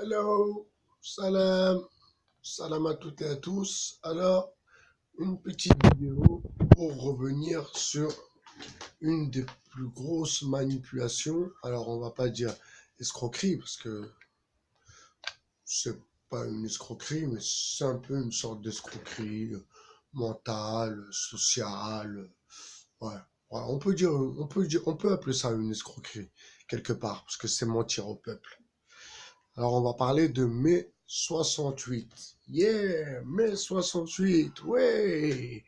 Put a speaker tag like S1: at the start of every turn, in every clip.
S1: Hello, salam, salam à toutes et à tous. Alors, une petite vidéo pour revenir sur une des plus grosses manipulations. Alors, on va pas dire escroquerie parce que c'est pas une escroquerie, mais c'est un peu une sorte d'escroquerie mentale, sociale. Ouais, voilà, on peut appeler ça une escroquerie quelque part parce que c'est mentir au peuple. Alors, on va parler de mai 68. Yeah, mai 68, ouais.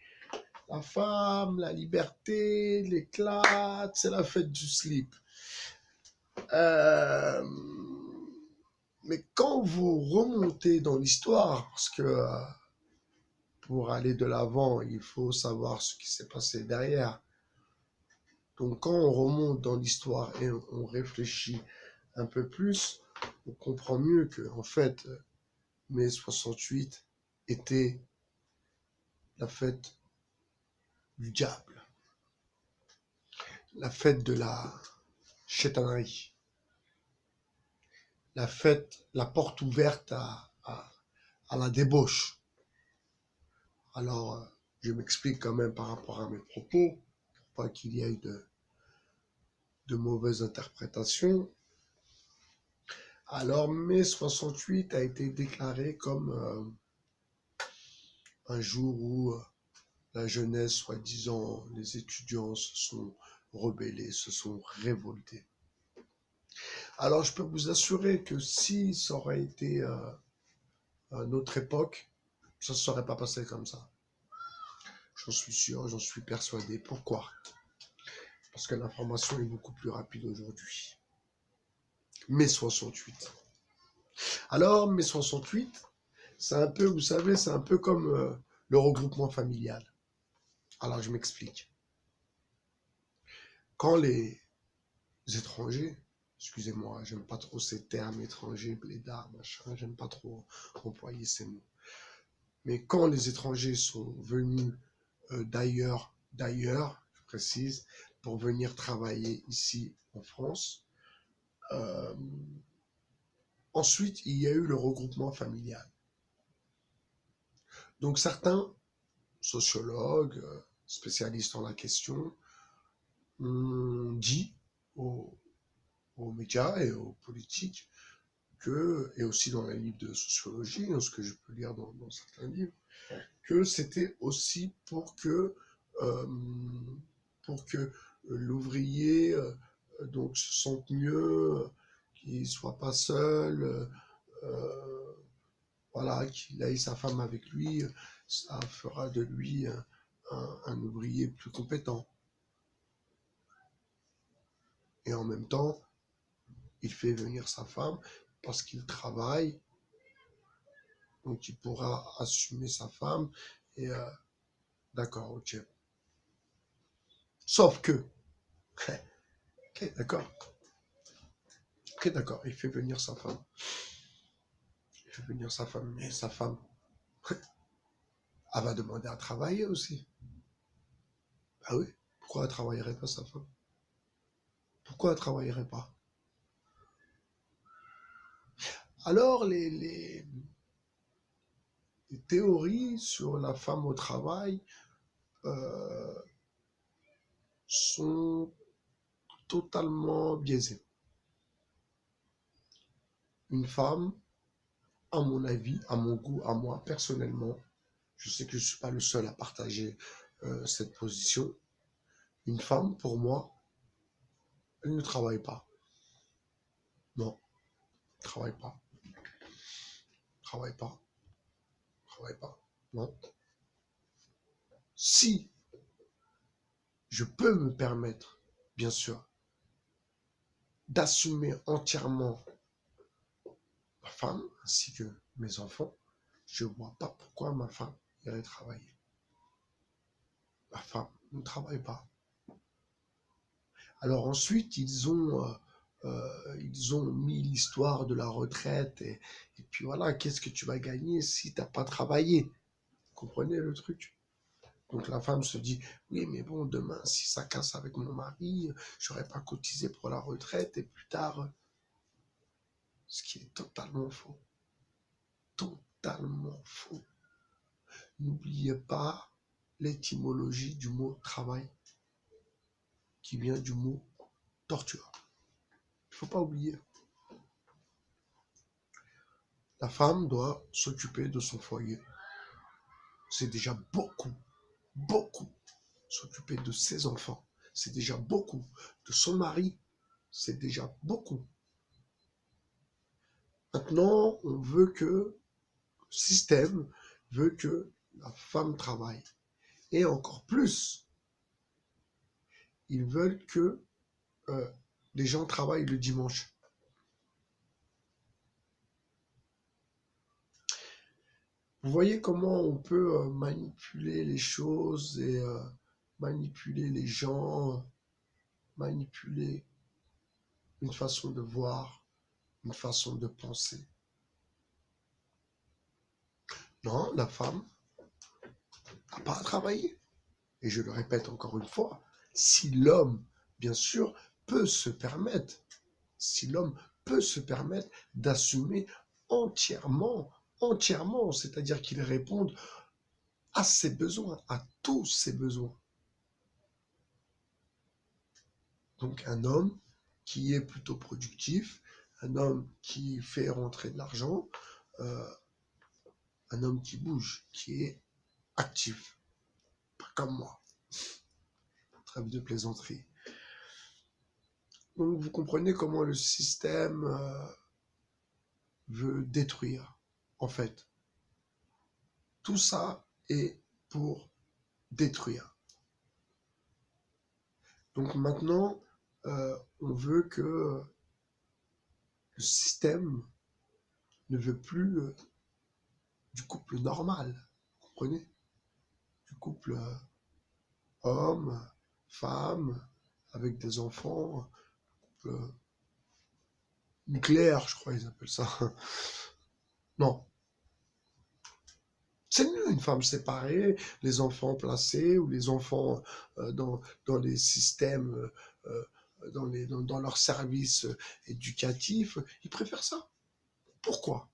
S1: La femme, la liberté, l'éclat, c'est la fête du slip. Euh, mais quand vous remontez dans l'histoire, parce que pour aller de l'avant, il faut savoir ce qui s'est passé derrière. Donc quand on remonte dans l'histoire et on réfléchit un peu plus, on comprend mieux que, en fait, mai 68 était la fête du diable, la fête de la chétanerie, la fête, la porte ouverte à la débauche. Alors, je m'explique quand même par rapport à mes propos, pour pas qu'il y ait de mauvaises interprétations. Alors, mai 68 a été déclaré comme un jour où la jeunesse, soi-disant les étudiants, se sont rebellés, se sont révoltés. Alors, je peux vous assurer que si ça aurait été à notre époque, ça ne serait pas passé comme ça. J'en suis sûr, j'en suis persuadé. Pourquoi? Parce que l'information est beaucoup plus rapide aujourd'hui. Mai 68. Alors, mai 68, c'est un peu, vous savez, c'est un peu comme le regroupement familial. Alors, je m'explique. Quand les étrangers, excusez-moi, j'aime pas trop ces termes étrangers, blédards, machin, j'aime pas trop employer ces mots. Mais quand les étrangers sont venus d'ailleurs, je précise, pour venir travailler ici en France, euh, ensuite il y a eu le regroupement familial. Donc certains sociologues, spécialistes en la question, ont dit aux, aux médias et aux politiques que, et aussi dans les livres de sociologie, dans ce que je peux lire dans certains livres, que c'était aussi euh, pour que l'ouvrier donc se sente mieux, qu'il soit pas seul, voilà, qu'il ait sa femme avec lui, ça fera de lui un ouvrier plus compétent. Et en même temps, il fait venir sa femme parce qu'il travaille, donc il pourra assumer sa femme. Et d'accord, ok. Sauf que, ok, d'accord, ok, d'accord, il fait venir sa femme. Il fait venir sa femme, mais sa femme, elle va demander à travailler aussi. Ah oui, pourquoi elle ne travaillerait pas sa femme? Pourquoi elle ne travaillerait pas? Alors, les théories sur la femme au travail euh, sont totalement biaisées. Une femme, à mon avis, à mon goût, à moi personnellement, je sais que je ne suis pas le seul à partager cette position. Une femme, pour moi, elle ne travaille pas. Non, elle ne travaille pas. Elle ne travaille pas. Elle ne travaille pas. Non. Si je peux me permettre, bien sûr, d'assumer entièrement ma femme ainsi que mes enfants, je ne vois pas pourquoi ma femme irait travailler. Ma femme ne travaille pas. Alors ensuite, ils ont mis l'histoire de la retraite et puis voilà, qu'est-ce que tu vas gagner si tu n'as pas travaillé? Vous comprenez le truc? Donc la femme se dit, oui, mais bon, demain, si ça casse avec mon mari, je n'aurais pas cotisé pour la retraite et plus tard, ce qui est totalement faux. Totalement faux. N'oubliez pas l'étymologie du mot travail, qui vient du mot torture. Il ne faut pas oublier. La femme doit s'occuper de son foyer. C'est déjà beaucoup, beaucoup. S'occuper de ses enfants, c'est déjà beaucoup. De son mari, c'est déjà beaucoup. Maintenant, on veut que, le système veut que la femme travaille. Et encore plus, ils veulent que les gens travaillent le dimanche. Vous voyez comment on peut manipuler les choses et manipuler les gens, manipuler une façon de voir, une façon de penser. Non, la femme n'a pas à travailler. Et je le répète encore une fois, si l'homme, bien sûr, peut se permettre, si l'homme peut se permettre d'assumer entièrement, c'est-à-dire qu'il réponde à ses besoins, à tous ses besoins. Donc un homme qui est plutôt productif, un homme qui fait rentrer de l'argent, un homme qui bouge, qui est actif, pas comme moi. Trêve de plaisanterie. Donc vous comprenez comment le système veut détruire, en fait. Tout ça est pour détruire. Donc maintenant, on veut que le système ne veut plus du couple normal, vous comprenez? Du couple homme, femme, avec des enfants, couple nucléaire, je crois ils appellent ça. Non. C'est mieux une femme séparée, les enfants placés ou les enfants dans les systèmes, dans leurs services éducatifs. Ils préfèrent ça. Pourquoi?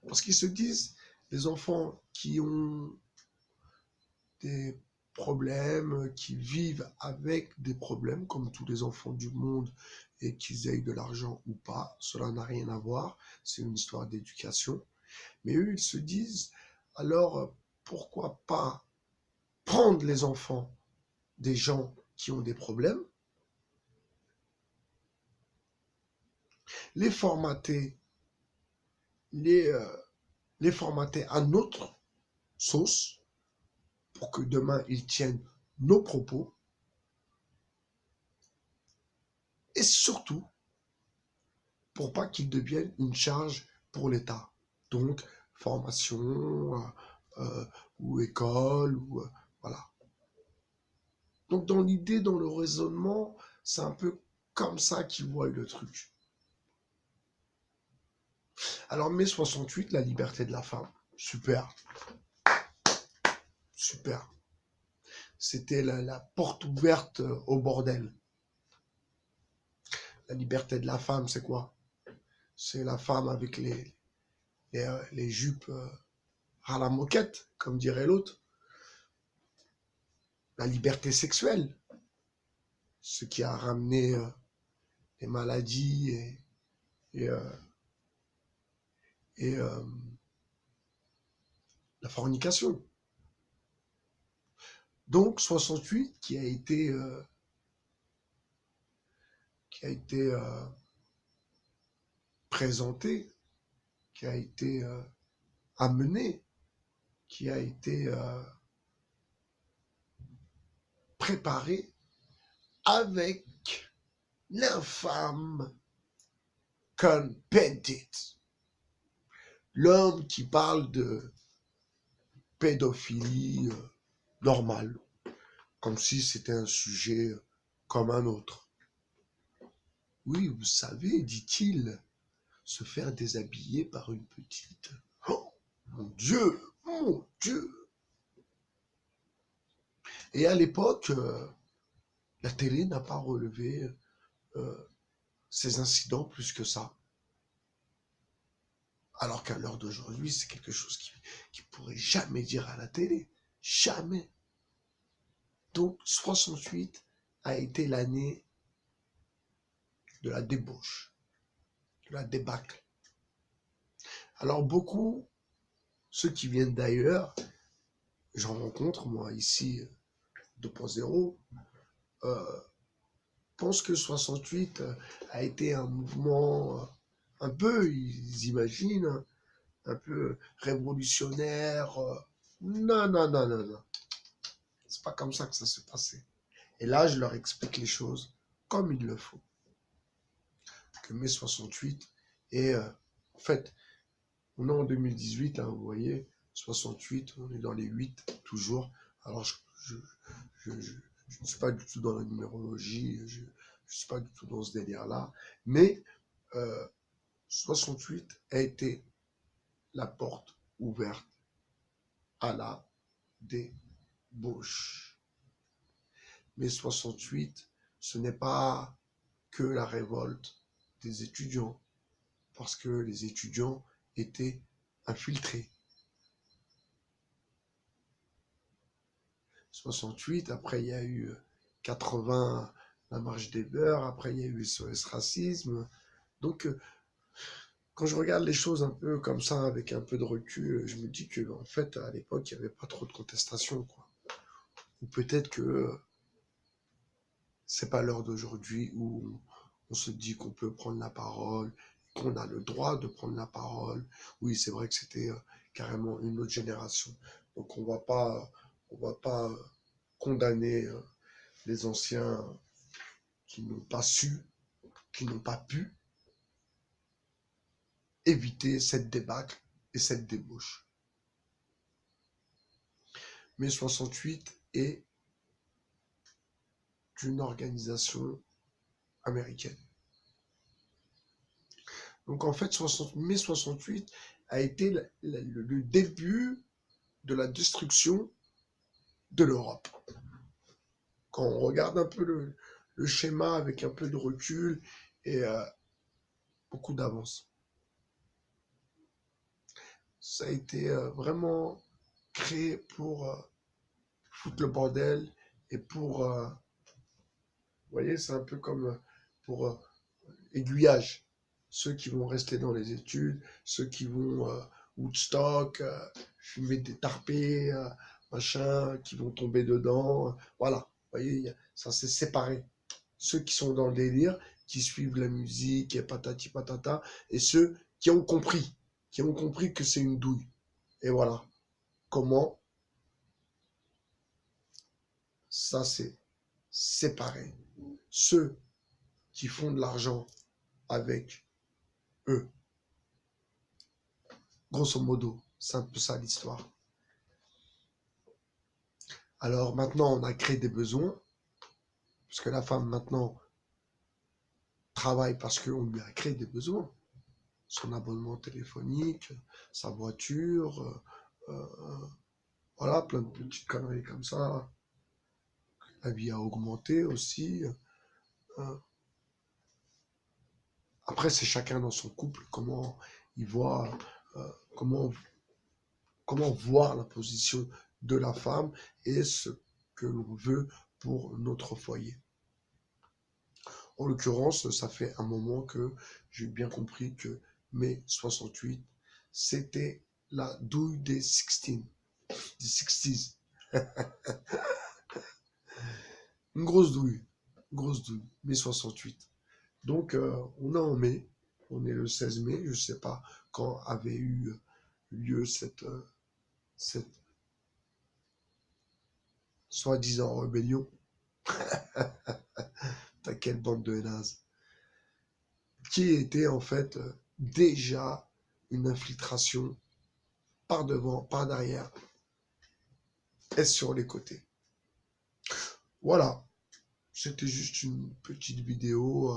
S1: Parce qu'ils se disent, les enfants qui ont des problèmes, qui vivent avec des problèmes, comme tous les enfants du monde, et qu'ils aient de l'argent ou pas, cela n'a rien à voir, c'est une histoire d'éducation. Mais eux, ils se disent, alors pourquoi pas prendre les enfants des gens qui ont des problèmes, les formater, les, euh, les formater à notre sauce, pour que demain ils tiennent nos propos, et surtout pour pas qu'ils deviennent une charge pour l'État. Donc, formation ou école, ou voilà. Donc, dans l'idée, dans le raisonnement, c'est un peu comme ça qu'ils voient le truc. Alors, mai 68, la liberté de la femme. Super. Super. C'était la porte ouverte au bordel. La liberté de la femme, c'est quoi? C'est la femme avec les jupes à la moquette, comme dirait l'autre. La liberté sexuelle, ce qui a ramené les maladies et, euh, et la fornication. Donc 68 qui a été présenté, qui a été amené, qui a été préparé avec l'infâme Cohn-Bendit, l'homme qui parle de pédophilie normale, comme si c'était un sujet comme un autre. Oui, vous savez, dit-il, se faire déshabiller par une petite. Oh, mon Dieu, mon Dieu. Et à l'époque, la télé n'a pas relevé ces incidents plus que ça. Alors qu'à l'heure d'aujourd'hui, c'est quelque chose qui pourrait jamais dire à la télé. Jamais. Donc, 68 a été l'année de la débauche, de la débâcle. Alors, beaucoup, ceux qui viennent d'ailleurs, j'en rencontre, moi, ici, 2.0, pensent que 68 a été un mouvement un peu, ils imaginent, un peu révolutionnaire. Non, non, non, non, non. C'est pas comme ça que ça s'est passé. Et là, je leur explique les choses comme il le faut. Que mai 68 et en fait, on est en 2018, hein, vous voyez, 68, on est dans les 8 toujours. Alors, je ne suis pas du tout dans la numérologie, je ne suis pas du tout dans ce délire-là, mais 68 a été la porte ouverte à la débauche. Mais 68, ce n'est pas que la révolte des étudiants, parce que les étudiants étaient infiltrés. 68, après il y a eu 80, la marche des beurs, après il y a eu SOS Racisme. Donc quand je regarde les choses un peu comme ça, avec un peu de recul, je me dis que en fait, à l'époque, il n'y avait pas trop de contestation, quoi. Ou peut-être que c'est pas l'heure d'aujourd'hui où on se dit qu'on peut prendre la parole, qu'on a le droit de prendre la parole. Oui, c'est vrai que c'était carrément une autre génération. Donc on va pas condamner les anciens qui n'ont pas su, qui n'ont pas pu éviter cette débâcle et cette débauche. Mais 68 est une organisation américaine. Donc en fait, mai 68 a été le début de la destruction de l'Europe. Quand on regarde un peu le schéma avec un peu de recul et beaucoup d'avance. Ça a été vraiment créé pour foutre le bordel et pour, vous voyez, c'est un peu comme pour aiguillage. Ceux qui vont rester dans les études, ceux qui vont Woodstock, fumer des tarpés, machin, qui vont tomber dedans. Voilà, vous voyez, ça s'est séparé. Ceux qui sont dans le délire, qui suivent la musique et patati patata, et ceux qui ont compris que c'est une douille. Et voilà, comment ça s'est séparé. Ceux qui font de l'argent avec eux. Grosso modo, c'est un peu ça l'histoire. Alors maintenant, on a créé des besoins, parce que la femme maintenant travaille parce qu'on lui a créé des besoins. Son abonnement téléphonique, sa voiture, voilà, plein de petites conneries comme ça. La vie a augmenté aussi. Après, c'est chacun dans son couple, comment il voit, euh, comment, comment voir la position de la femme et ce que l'on veut pour notre foyer. En l'occurrence, ça fait un moment que j'ai bien compris que mai 68, c'était la douille des 60s. Des 60s. Une grosse douille, mai 68. Donc, on est en mai, on est le 16 mai, je ne sais pas quand avait eu lieu cette soi-disant rébellion. T'as quelle bande de nazes. Qui était en fait déjà une infiltration par devant, par derrière et sur les côtés. Voilà, c'était juste une petite vidéo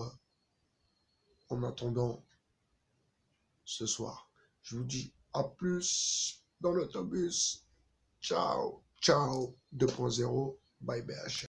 S1: en attendant ce soir. Je vous dis à plus dans l'autobus. Ciao, ciao 2.0, bye bye.